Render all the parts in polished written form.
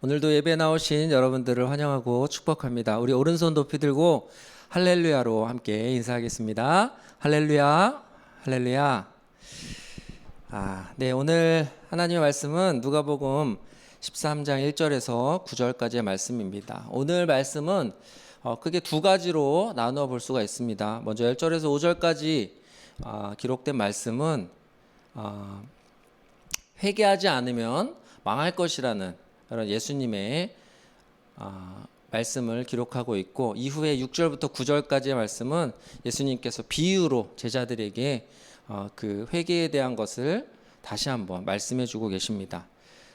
오늘도 예배 나오신 여러분들을 환영하고 축복합니다. 우리 오른손 높이 들고 할렐루야로 함께 인사하겠습니다. 할렐루야, 할렐루야. 네, 오늘 하나님의 말씀은 누가복음 13장 1절에서 9절까지의 말씀입니다. 오늘 말씀은 크게 두 가지로 나누어 볼 수가 있습니다. 먼저 1절에서 5절까지 기록된 말씀은 회개하지 않으면 망할 것이라는 그런 예수님의 말씀을 기록하고 있고, 이후에 6절부터 9절까지의 말씀은 예수님께서 비유로 제자들에게 그 회개에 대한 것을 다시 한번 말씀해 주고 계십니다.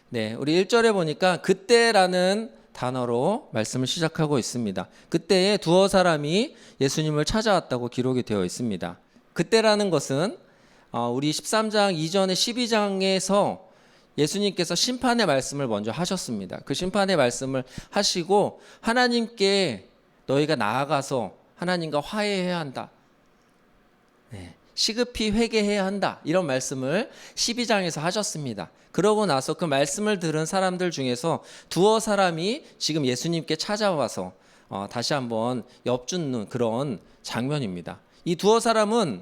네, 우리 1절에 보니까 그때라는 단어로 말씀을 시작하고 있습니다. 그때에 두어 사람이 예수님을 찾아왔다고 기록이 되어 있습니다. 그때라는 것은 우리 13장 이전의 12장에서 예수님께서 심판의 말씀을 먼저 하셨습니다. 그 심판의 말씀을 하시고 하나님께 너희가 나아가서 하나님과 화해해야 한다. 시급히 회개해야 한다. 이런 말씀을 12장에서 하셨습니다. 그러고 나서 그 말씀을 들은 사람들 중에서 두어 사람이 지금 예수님께 찾아와서 다시 한번 엽죽는 그런 장면입니다. 이 두어 사람은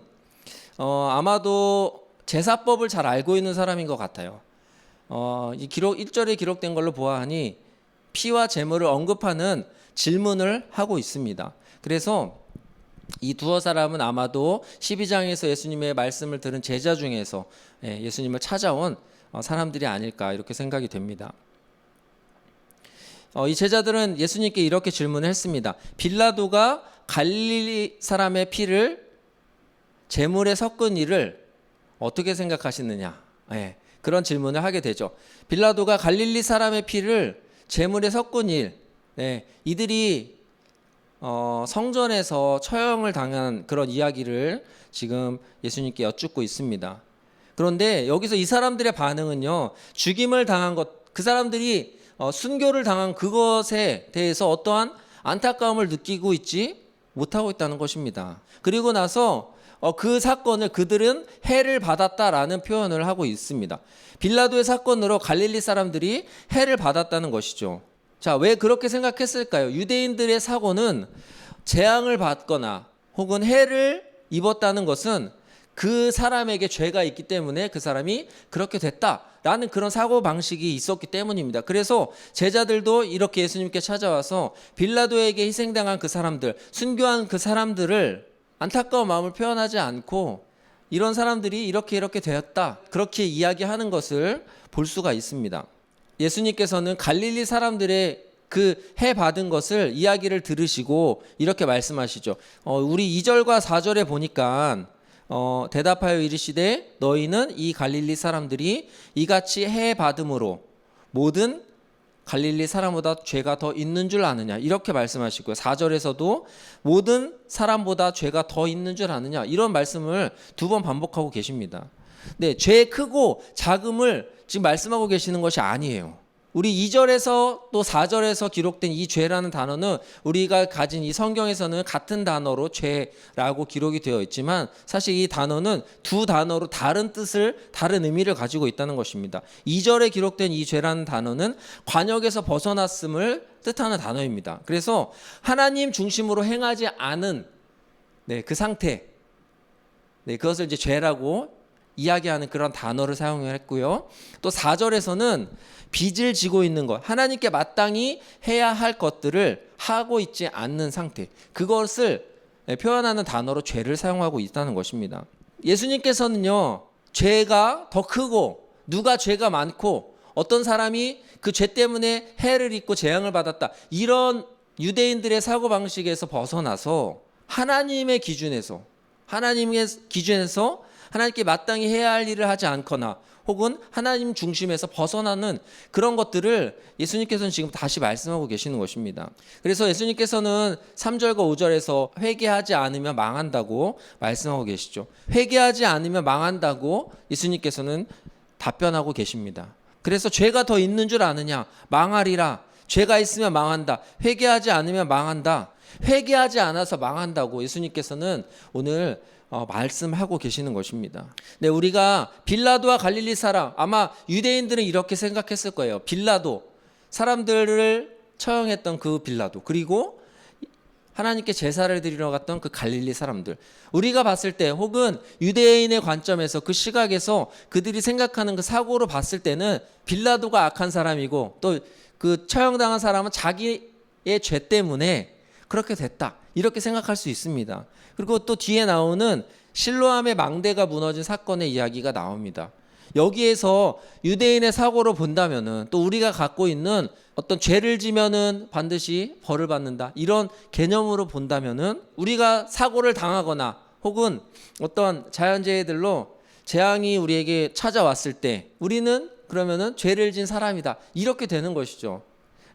아마도 제사법을 잘 알고 있는 사람인 것 같아요. 이 기록 1절에 기록된 걸로 보아하니 피와 제물을 언급하는 질문을 하고 있습니다. 그래서 이 두어 사람은 아마도 12장에서 예수님의 말씀을 들은 제자 중에서 예수님을 찾아온 사람들이 아닐까 이렇게 생각이 됩니다. 이 제자들은 예수님께 이렇게 질문을 했습니다. 빌라도가 갈릴리 사람의 피를 제물에 섞은 일을 어떻게 생각하시느냐? 그런 질문을 하게 되죠. 빌라도가 갈릴리 사람의 피를 제물에 섞은 일, 이들이 성전에서 처형을 당한 그런 이야기를 지금 예수님께 여쭙고 있습니다. 그런데 여기서 이 사람들의 반응은요, 죽임을 당한 것, 그 사람들이 순교를 당한 그것에 대해서 어떠한 안타까움을 느끼고 있지 못하고 있다는 것입니다. 그리고 나서 그 사건을 그들은 해를 받았다라는 표현을 하고 있습니다. 빌라도의 사건으로 갈릴리 사람들이 해를 받았다는 것이죠. 자, 왜 그렇게 생각했을까요? 유대인들의 사고는 재앙을 받거나 혹은 해를 입었다는 것은 그 사람에게 죄가 있기 때문에 그 사람이 그렇게 됐다라는 그런 사고방식이 있었기 때문입니다. 그래서 제자들도 이렇게 예수님께 찾아와서 빌라도에게 희생당한 그 사람들, 순교한 그 사람들을 안타까운 마음을 표현하지 않고 이런 사람들이 이렇게 되었다, 그렇게 이야기하는 것을 볼 수가 있습니다. 예수님께서는 갈릴리 사람들의 그 해 받은 것을 이야기를 들으시고 이렇게 말씀하시죠. 우리 2절과 4절에 보니까 대답하여 이르시되 너희는 이 갈릴리 사람들이 이같이 해 받음으로 모든 갈릴리 사람보다 죄가 더 있는 줄 아느냐, 이렇게 말씀하시고요. 4절에서도 모든 사람보다 죄가 더 있는 줄 아느냐, 이런 말씀을 두 번 반복하고 계십니다. 네, 죄 크고 작음을 지금 말씀하고 계시는 것이 아니에요. 우리 2절에서 또 4절에서 기록된 이 죄라는 단어는 우리가 가진 이 성경에서는 같은 단어로 죄라고 기록이 되어 있지만 사실 이 단어는 두 단어로 다른 뜻을, 다른 의미를 가지고 있다는 것입니다. 2절에 기록된 이 죄라는 단어는 관역에서 벗어났음을 뜻하는 단어입니다. 그래서 하나님 중심으로 행하지 않은 그 상태, 그것을 이제 죄라고 이야기하는 그런 단어를 사용을 했고요. 또 4절에서는 빚을 지고 있는 것, 하나님께 마땅히 해야 할 것들을 하고 있지 않는 상태, 그것을 표현하는 단어로 죄를 사용하고 있다는 것입니다. 예수님께서는요, 죄가 더 크고 누가 죄가 많고 어떤 사람이 그 죄 때문에 해를 입고 재앙을 받았다, 이런 유대인들의 사고방식에서 벗어나서 하나님의 기준에서 하나님께 마땅히 해야 할 일을 하지 않거나 혹은 하나님 중심에서 벗어나는 그런 것들을 예수님께서는 지금 다시 말씀하고 계시는 것입니다. 그래서 예수님께서는 3절과 5절에서 회개하지 않으면 망한다고 말씀하고 계시죠. 회개하지 않으면 망한다고 예수님께서는 답변하고 계십니다. 그래서 죄가 더 있는 줄 아느냐, 망하리라. 죄가 있으면 망한다. 회개하지 않으면 망한다. 회개하지 않아서 망한다고 예수님께서는 오늘 말씀하고 계시는 것입니다. 네, 우리가 빌라도와 갈릴리 사람, 아마 유대인들은 이렇게 생각했을 거예요. 빌라도, 사람들을 처형했던 그 빌라도, 그리고 하나님께 제사를 드리러 갔던 그 갈릴리 사람들, 우리가 봤을 때 혹은 유대인의 관점에서 그 시각에서 그들이 생각하는 그 사고로 봤을 때는 빌라도가 악한 사람이고 또 그 처형당한 사람은 자기의 죄 때문에 그렇게 됐다, 이렇게 생각할 수 있습니다. 그리고 또 뒤에 나오는 실로암의 망대가 무너진 사건의 이야기가 나옵니다. 여기에서 유대인의 사고로 본다면은, 또 우리가 갖고 있는 어떤 죄를 지면은 반드시 벌을 받는다, 이런 개념으로 본다면은, 우리가 사고를 당하거나 혹은 어떤 자연재해들로 재앙이 우리에게 찾아왔을 때 우리는 그러면은 죄를 진 사람이다, 이렇게 되는 것이죠.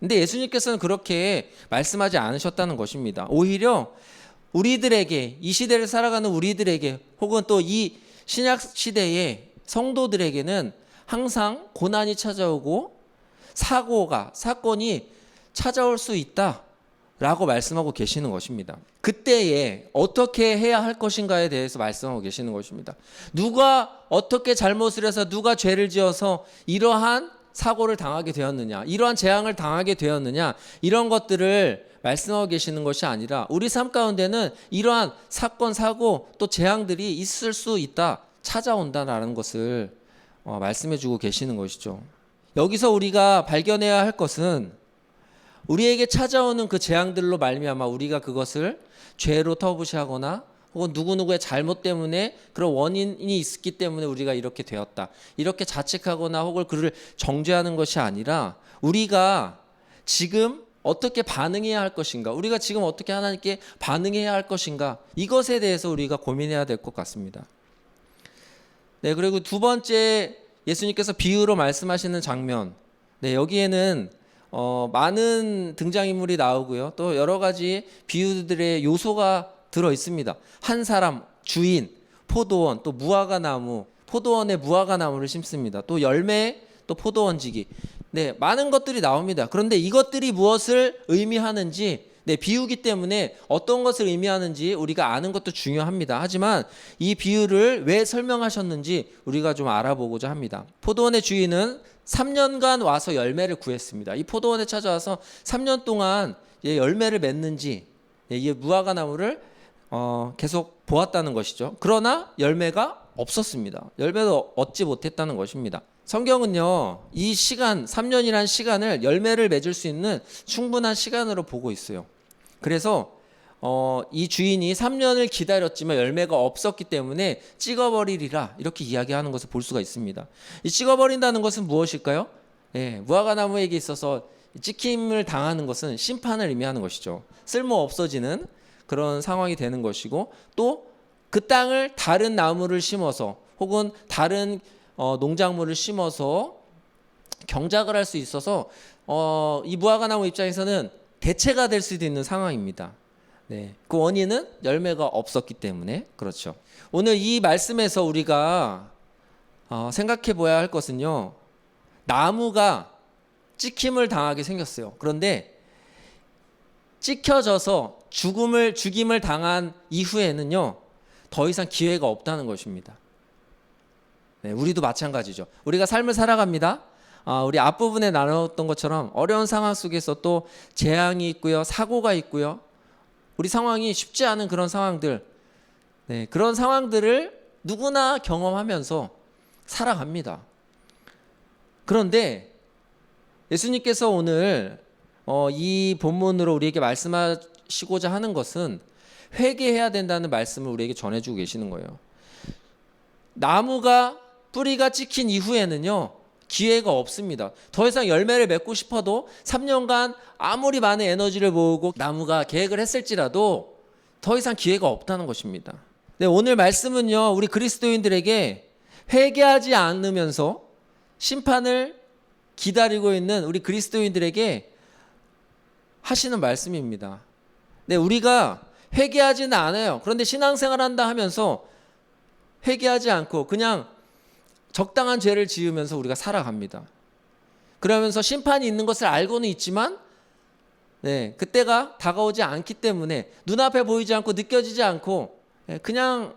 근데 예수님께서는 그렇게 말씀하지 않으셨다는 것입니다. 오히려 우리들에게, 이 시대를 살아가는 우리들에게 혹은 또 이 신약 시대의 성도들에게는 항상 고난이 찾아오고 사건이 찾아올 수 있다라고 말씀하고 계시는 것입니다. 그때에 어떻게 해야 할 것인가에 대해서 말씀하고 계시는 것입니다. 누가 어떻게 잘못을 해서, 누가 죄를 지어서 이러한 사고를 당하게 되었느냐, 이러한 재앙을 당하게 되었느냐, 이런 것들을 말씀하고 계시는 것이 아니라 우리 삶 가운데는 이러한 사건, 사고, 또 재앙들이 있을 수 있다, 찾아온다라는 것을 말씀해 주고 계시는 것이죠. 여기서 우리가 발견해야 할 것은, 우리에게 찾아오는 그 재앙들로 말미암아 우리가 그것을 죄로 터부시하거나 혹은 누구누구의 잘못 때문에 그런 원인이 있었기 때문에 우리가 이렇게 되었다, 이렇게 자책하거나 혹은 그를 정죄하는 것이 아니라, 우리가 지금 어떻게 반응해야 할 것인가, 우리가 지금 어떻게 하나님께 반응해야 할 것인가, 이것에 대해서 우리가 고민해야 될 것 같습니다. 네, 그리고 두 번째, 예수님께서 비유로 말씀하시는 장면, 네, 여기에는 많은 등장인물이 나오고요, 또 여러 가지 비유들의 요소가 들어 있습니다. 한 사람, 주인, 포도원, 또 무화과 나무, 포도원에 무화과 나무를 심습니다. 또 열매, 또 포도원지기, 네, 많은 것들이 나옵니다. 그런데 이것들이 무엇을 의미하는지, 네, 비유기 때문에 어떤 것을 의미하는지 우리가 아는 것도 중요합니다. 하지만 이 비유를 왜 설명하셨는지 우리가 좀 알아보고자 합니다. 포도원의 주인은 3년간 와서 열매를 구했습니다. 이 포도원에 찾아와서 3년 동안 열매를 맺는지, 이 무화과 나무를 계속 보았다는 것이죠. 그러나 열매가 없었습니다. 열매도 얻지 못했다는 것입니다. 성경은요, 이 시간, 3년이라는 시간을 열매를 맺을 수 있는 충분한 시간으로 보고 있어요. 그래서 이 주인이 3년을 기다렸지만 열매가 없었기 때문에 찍어버리리라, 이렇게 이야기하는 것을 볼 수가 있습니다. 이 찍어버린다는 것은 무엇일까요? 무화과 나무에게 있어서 찍힘을 당하는 것은 심판을 의미하는 것이죠. 쓸모 없어지는 그런 상황이 되는 것이고, 또 그 땅을 다른 나무를 심어서 혹은 다른 농작물을 심어서 경작을 할 수 있어서 이 무화과 나무 입장에서는 대체가 될 수도 있는 상황입니다. 네, 그 원인은 열매가 없었기 때문에 그렇죠. 오늘 이 말씀에서 우리가 생각해 보아야 할 것은요, 나무가 찍힘을 당하게 생겼어요. 그런데 찍혀져서 죽임을 당한 이후에는요, 더 이상 기회가 없다는 것입니다. 네, 우리도 마찬가지죠. 우리가 삶을 살아갑니다. 우리 앞부분에 나눴던 것처럼 어려운 상황 속에서 또 재앙이 있고요, 사고가 있고요, 우리 상황이 쉽지 않은 그런 상황들, 네, 그런 상황들을 누구나 경험하면서 살아갑니다. 그런데 예수님께서 오늘 이 본문으로 우리에게 말씀하시고자 하는 것은 회개해야 된다는 말씀을 우리에게 전해주고 계시는 거예요. 나무가 뿌리가 찍힌 이후에는요, 기회가 없습니다. 더 이상 열매를 맺고 싶어도 3년간 아무리 많은 에너지를 모으고 나무가 계획을 했을지라도 더 이상 기회가 없다는 것입니다. 네, 오늘 말씀은요, 우리 그리스도인들에게 회개하지 않으면서 심판을 기다리고 있는 우리 그리스도인들에게 하시는 말씀입니다. 네, 우리가 회개하지는 않아요. 그런데 신앙생활 한다 하면서 회개하지 않고 그냥 적당한 죄를 지으면서 우리가 살아갑니다. 그러면서 심판이 있는 것을 알고는 있지만, 네, 그때가 다가오지 않기 때문에, 눈앞에 보이지 않고 느껴지지 않고 그냥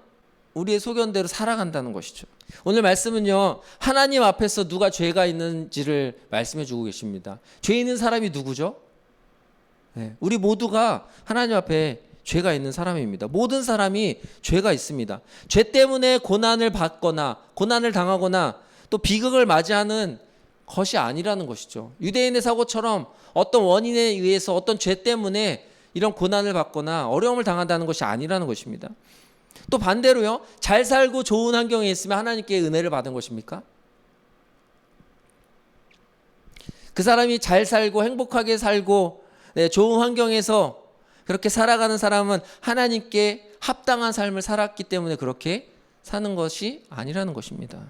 우리의 소견대로 살아간다는 것이죠. 오늘 말씀은요, 하나님 앞에서 누가 죄가 있는지를 말씀해 주고 계십니다. 죄 있는 사람이 누구죠? 네, 우리 모두가 하나님 앞에 죄가 있는 사람입니다. 모든 사람이 죄가 있습니다. 죄 때문에 고난을 받거나 고난을 당하거나 또 비극을 맞이하는 것이 아니라는 것이죠. 유대인의 사고처럼 어떤 원인에 의해서 어떤 죄 때문에 이런 고난을 받거나 어려움을 당한다는 것이 아니라는 것입니다. 또 반대로요, 잘 살고 좋은 환경에 있으면 하나님께 은혜를 받은 것입니까? 그 사람이 잘 살고 행복하게 살고 좋은 환경에서 그렇게 살아가는 사람은 하나님께 합당한 삶을 살았기 때문에 그렇게 사는 것이 아니라는 것입니다.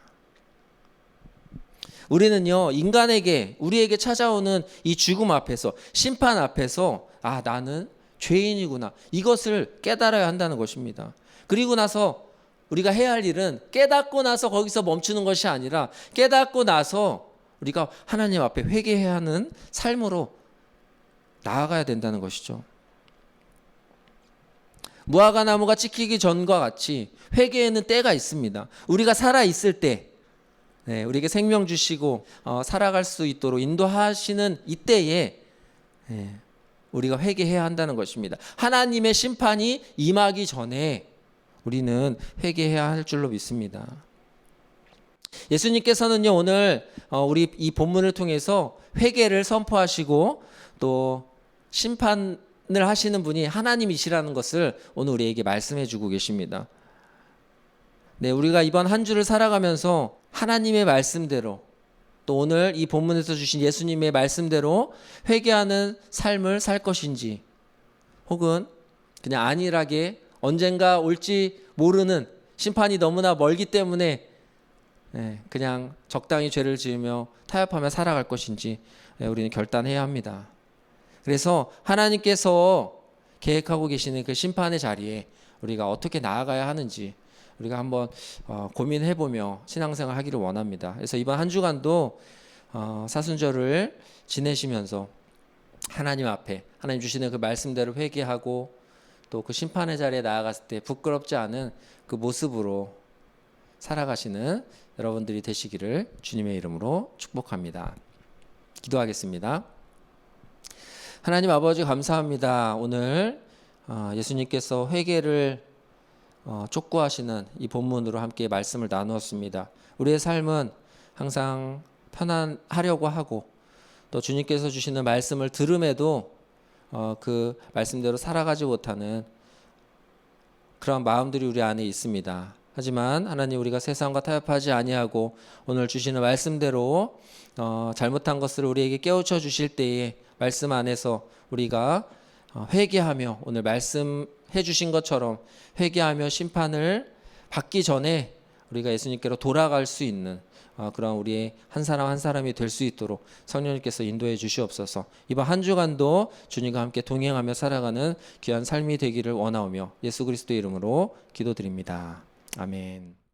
우리는요, 인간에게, 우리에게 찾아오는 이 죽음 앞에서, 심판 앞에서, 아, 나는 죄인이구나, 이것을 깨달아야 한다는 것입니다. 그리고 나서 우리가 해야 할 일은 깨닫고 나서 거기서 멈추는 것이 아니라 깨닫고 나서 우리가 하나님 앞에 회개해야 하는 삶으로 나아가야 된다는 것이죠. 무화과 나무가 찍히기 전과 같이 회개에는 때가 있습니다. 우리가 살아있을 때, 우리에게 생명 주시고 살아갈 수 있도록 인도하시는 이때에 우리가 회개해야 한다는 것입니다. 하나님의 심판이 임하기 전에 우리는 회개해야 할 줄로 믿습니다. 예수님께서는요, 오늘 우리 이 본문을 통해서 회개를 선포하시고 또 심판을 하시는 분이 하나님이시라는 것을 오늘 우리에게 말씀해 주고 계십니다. 네, 우리가 이번 한 주를 살아가면서 하나님의 말씀대로 또 오늘 이 본문에서 주신 예수님의 말씀대로 회개하는 삶을 살 것인지, 혹은 그냥 안일하게 언젠가 올지 모르는 심판이 너무나 멀기 때문에 그냥 적당히 죄를 지으며 타협하며 살아갈 것인지 우리는 결단해야 합니다. 그래서 하나님께서 계획하고 계시는 그 심판의 자리에 우리가 어떻게 나아가야 하는지 우리가 한번 고민해보며 신앙생활 하기를 원합니다. 그래서 이번 한 주간도 사순절을 지내시면서 하나님 앞에 하나님 주시는 그 말씀대로 회개하고 또 그 심판의 자리에 나아갔을 때 부끄럽지 않은 그 모습으로 살아가시는 여러분들이 되시기를 주님의 이름으로 축복합니다. 기도하겠습니다. 하나님 아버지, 감사합니다. 오늘 예수님께서 회개를 촉구하시는 이 본문으로 함께 말씀을 나누었습니다. 우리의 삶은 항상 편안하려고 하고 또 주님께서 주시는 말씀을 들음에도 그 말씀대로 살아가지 못하는 그런 마음들이 우리 안에 있습니다. 하지만 하나님, 우리가 세상과 타협하지 아니하고 오늘 주시는 말씀대로 잘못한 것을 우리에게 깨우쳐 주실 때에 말씀 안에서 우리가 회개하며 오늘 말씀해 주신 것처럼 회개하며 심판을 받기 전에 우리가 예수님께로 돌아갈 수 있는 그런 우리의 한 사람 한 사람이 될 수 있도록 성령님께서 인도해 주시옵소서. 이번 한 주간도 주님과 함께 동행하며 살아가는 귀한 삶이 되기를 원하오며 예수 그리스도의 이름으로 기도드립니다. 아멘.